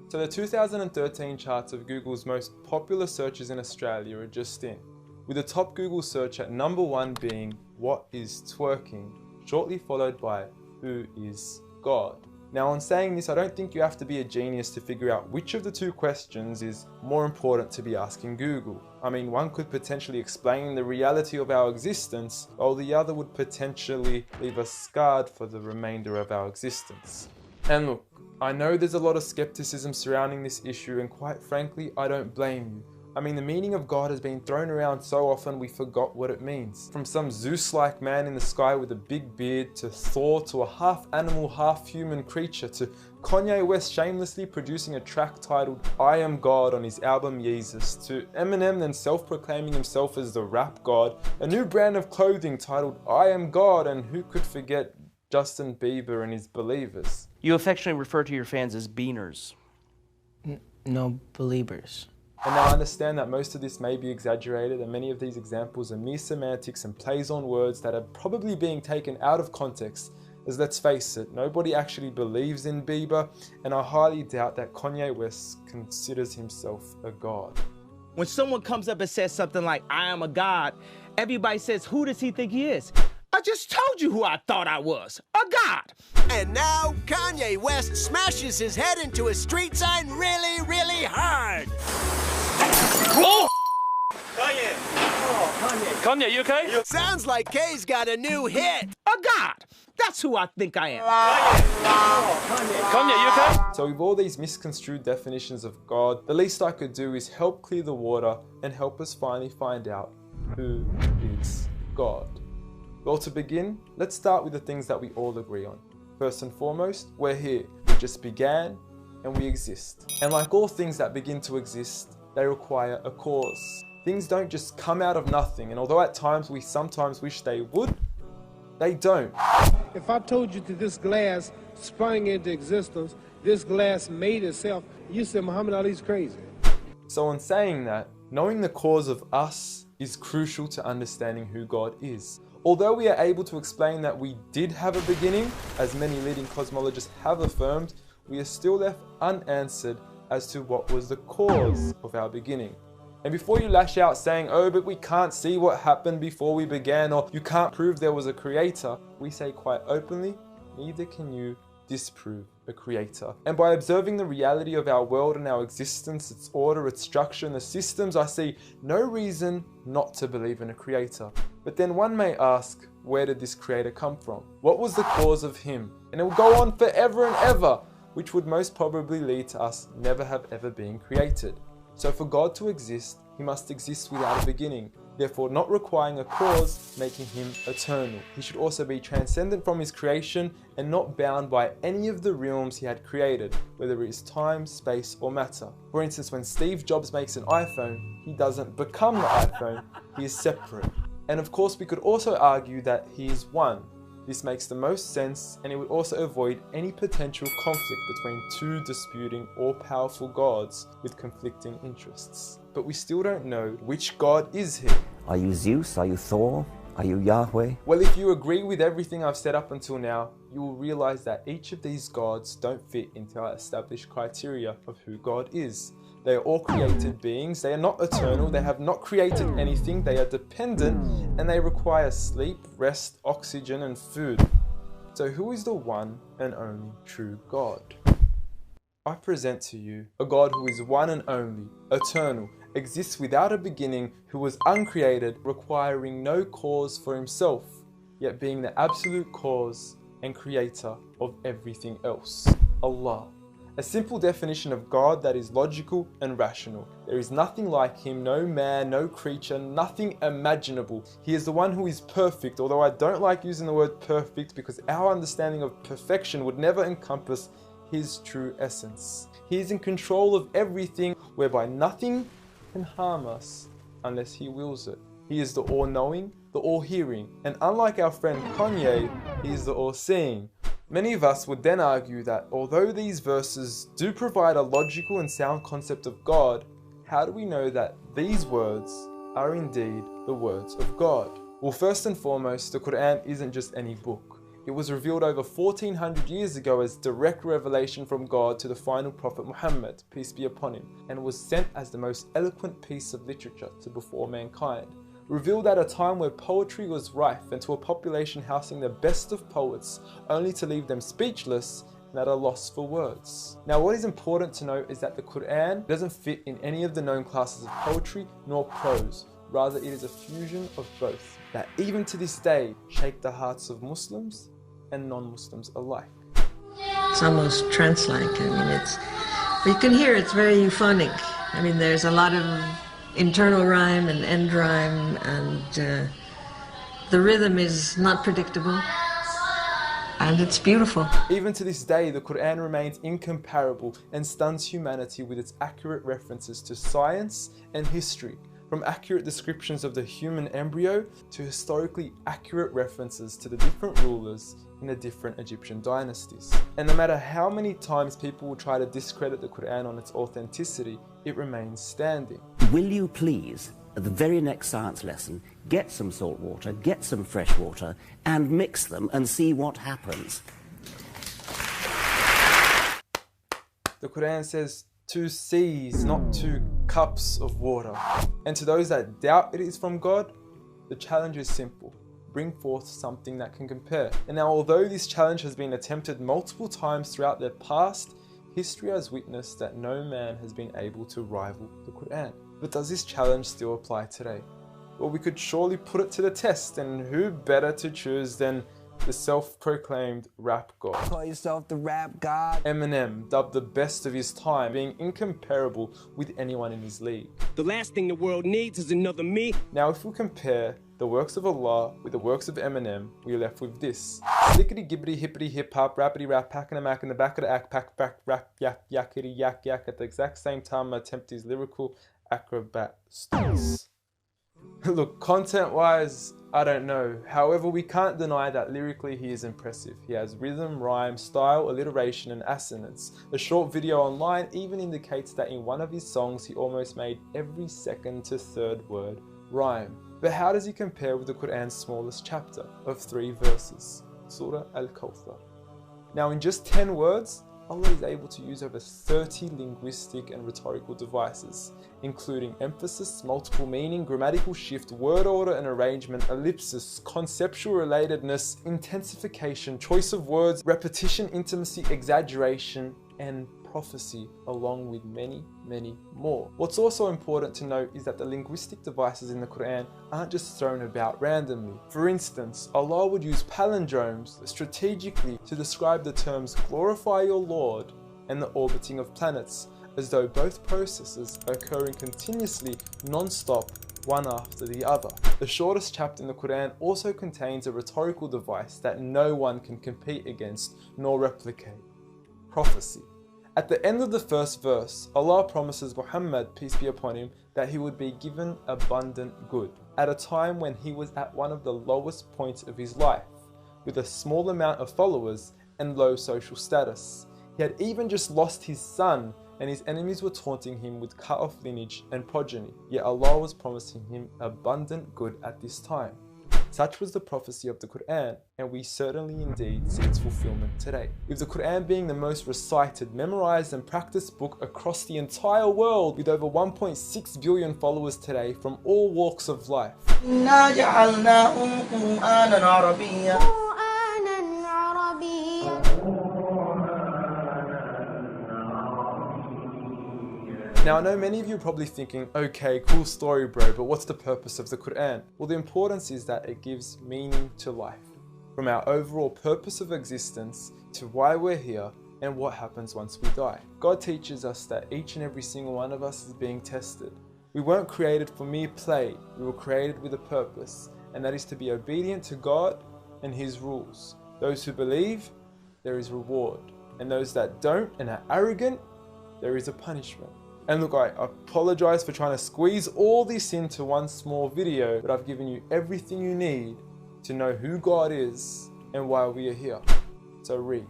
So the 2013 charts of Google's most popular searches in Australia are just in, with the top Google search at #1 being "What is twerking?", shortly followed by "Who is God?". Now, on saying this, I don't think you have to be a genius to figure out which of the two questions is more important to be asking Google. I mean, one could potentially explain the reality of our existence, while the other would potentially leave us scarred for the remainder of our existence. And look, I know there's a lot of skepticism surrounding this issue, and quite frankly, I don't blame you. I mean, the meaning of God has been thrown around so often we forgot what it means. From some Zeus-like man in the sky with a big beard, to Thor, to a half-animal, half-human creature, to Kanye West shamelessly producing a track titled "I Am God" on his album Yeezus, to Eminem then self-proclaiming himself as the rap god, a new brand of clothing titled "I Am God", and who could forget Justin Bieber and his Believers. You affectionately refer to your fans as beaners. No, believers. And now I understand that most of this may be exaggerated, and many of these examples are mere semantics and plays on words that are probably being taken out of context, as let's face it, nobody actually believes in Bieber, and I highly doubt that Kanye West considers himself a god. When someone comes up and says something like, "I am a god," everybody says, "Who does he think he is?" I just told you who I thought I was, a god. And now Kanye West smashes his head into a street sign really, really hard. Oh! Kanye. Oh, Kanye. Kanye, you okay? Sounds like Kay's got a new hit. A god. That's who I think I am. Kanye, you okay? So with all these misconstrued definitions of God, the least I could do is help clear the water and help us finally find out who is God. Well, to begin, let's start with the things that we all agree on. First and foremost, we're here. We just began and we exist. And like all things that begin to exist, they require a cause. Things don't just come out of nothing, and although at times we sometimes wish they would, they don't. If I told you that this glass sprang into existence, this glass made itself, you said Muhammad Ali's crazy. So in saying that, knowing the cause of us is crucial to understanding who God is. Although we are able to explain that we did have a beginning, as many leading cosmologists have affirmed, we are still left unanswered as to what was the cause of our beginning. And before you lash out saying, "Oh, but we can't see what happened before we began," or "you can't prove there was a creator," we say quite openly, neither can you disprove a creator. And by observing the reality of our world and our existence, its order, its structure, and the systems, I see no reason not to believe in a creator. But then one may ask, where did this creator come from? What was the cause of him? And it will go on forever and ever, which would most probably lead to us never have ever been created. So for God to exist, he must exist without a beginning, therefore not requiring a cause, making him eternal. He should also be transcendent from his creation and not bound by any of the realms he had created, whether it is time, space, or matter. For instance, when Steve Jobs makes an iPhone, he doesn't become the iPhone, he is separate. And of course, we could also argue that he is one. This makes the most sense, and it would also avoid any potential conflict between two disputing all-powerful gods with conflicting interests. But we still don't know which God is he. Are you Zeus? Are you Thor? Are you Yahweh? Well, if you agree with everything I've said up until now, you will realize that each of these gods don't fit into our established criteria of who God is. They are all created beings, they are not eternal, they have not created anything, they are dependent, and they require sleep, rest, oxygen, and food. So who is the one and only true God? I present to you a God who is one and only, eternal, exists without a beginning, who was uncreated, requiring no cause for himself, yet being the absolute cause and creator of everything else. Allah. A simple definition of God that is logical and rational. There is nothing like him, no man, no creature, nothing imaginable. He is the one who is perfect, although I don't like using the word perfect because our understanding of perfection would never encompass his true essence. He is in control of everything, whereby nothing can harm us unless he wills it. He is the all-knowing, the all-hearing, and unlike our friend Kanye, he is the all-seeing. Many of us would then argue that although these verses do provide a logical and sound concept of God, how do we know that these words are indeed the words of God? Well, first and foremost, the Quran isn't just any book. It It was revealed over 1400 years ago as direct revelation from God to the final prophet Muhammad, peace be upon him, and was sent as the most eloquent piece of literature to before mankind. Revealed at a time where poetry was rife and to a population housing the best of poets, only to leave them speechless and at a loss for words. Now, what is important to note is that the Quran doesn't fit in any of the known classes of poetry nor prose. Rather, it is a fusion of both that even to this day shake the hearts of Muslims and non-Muslims alike. It's almost trance-like. I mean, you can hear it's very euphonic. I mean, there's a lot of internal rhyme and end rhyme, and the rhythm is not predictable, and it's beautiful. Even to this day, the Quran remains incomparable and stuns humanity with its accurate references to science and history, from accurate descriptions of the human embryo to historically accurate references to the different rulers in the different Egyptian dynasties. And no matter how many times people will try to discredit the Quran on its authenticity, it remains standing. Will you please, at the very next science lesson, get some salt water, get some fresh water, and mix them and see what happens? The Quran says 2 seas, not 2 cups of water. And to those that doubt it is from God, the challenge is simple. Bring forth something that can compare. And now, although this challenge has been attempted multiple times throughout the past, history has witnessed that no man has been able to rival the Quran. But does this challenge still apply today? Well, we could surely put it to the test, and who better to choose than the self-proclaimed rap god. Call yourself the rap god. EMINEM, dubbed the best of his time, being incomparable with anyone in his league. The last thing the world needs is another me. Now, if we compare the works of Allah with the works of EMINEM, we are left with this. Slickety gibbity hippity hip hop, rappity rap, packing a mac in the back of the act, pack, rap, yak, yakity yak, yak. At the exact same time, I attempt his lyrical acrobat stunts. Look, content-wise, I don't know. However, we can't deny that lyrically he is impressive. He has rhythm, rhyme, style, alliteration, and assonance. A short video online even indicates that in one of his songs he almost made every second to third word rhyme. But how does he compare with the Quran's smallest chapter of 3 verses, Surah Al-Kawthar? Now, in just 10 words, Allah is able to use over 30 linguistic and rhetorical devices, including emphasis, multiple meaning, grammatical shift, word order and arrangement, ellipsis, conceptual relatedness, intensification, choice of words, repetition, intimacy, exaggeration, and prophecy, along with many, many more. What's also important to note is that the linguistic devices in the Quran aren't just thrown about randomly. For instance, Allah would use palindromes strategically to describe the terms glorify your Lord and the orbiting of planets, as though both processes are occurring continuously, non-stop, one after the other. The shortest chapter in the Quran also contains a rhetorical device that no one can compete against nor replicate: prophecy. At the end of the first verse, Allah promises Muhammad, peace be upon him, that he would be given abundant good at a time when he was at one of the lowest points of his life, with a small amount of followers and low social status. He had even just lost his son, and his enemies were taunting him with cut-off lineage and progeny, yet Allah was promising him abundant good at this time. Such was the prophecy of the Quran, and we certainly indeed see its fulfillment today, with the Quran being the most recited, memorized and practiced book across the entire world, with over 1.6 billion followers today from all walks of life. Now, I know many of you are probably thinking, okay, cool story bro, but what's the purpose of the Quran? Well, the importance is that it gives meaning to life, from our overall purpose of existence to why we're here and what happens once we die. God teaches us that each and every single one of us is being tested. We weren't created for mere play, we were created with a purpose, and that is to be obedient to God and His rules. Those who believe, there is reward, and those that don't and are arrogant, there is a punishment. And look, I apologize for trying to squeeze all this into one small video, but I've given you everything you need to know who God is and why we are here. So read.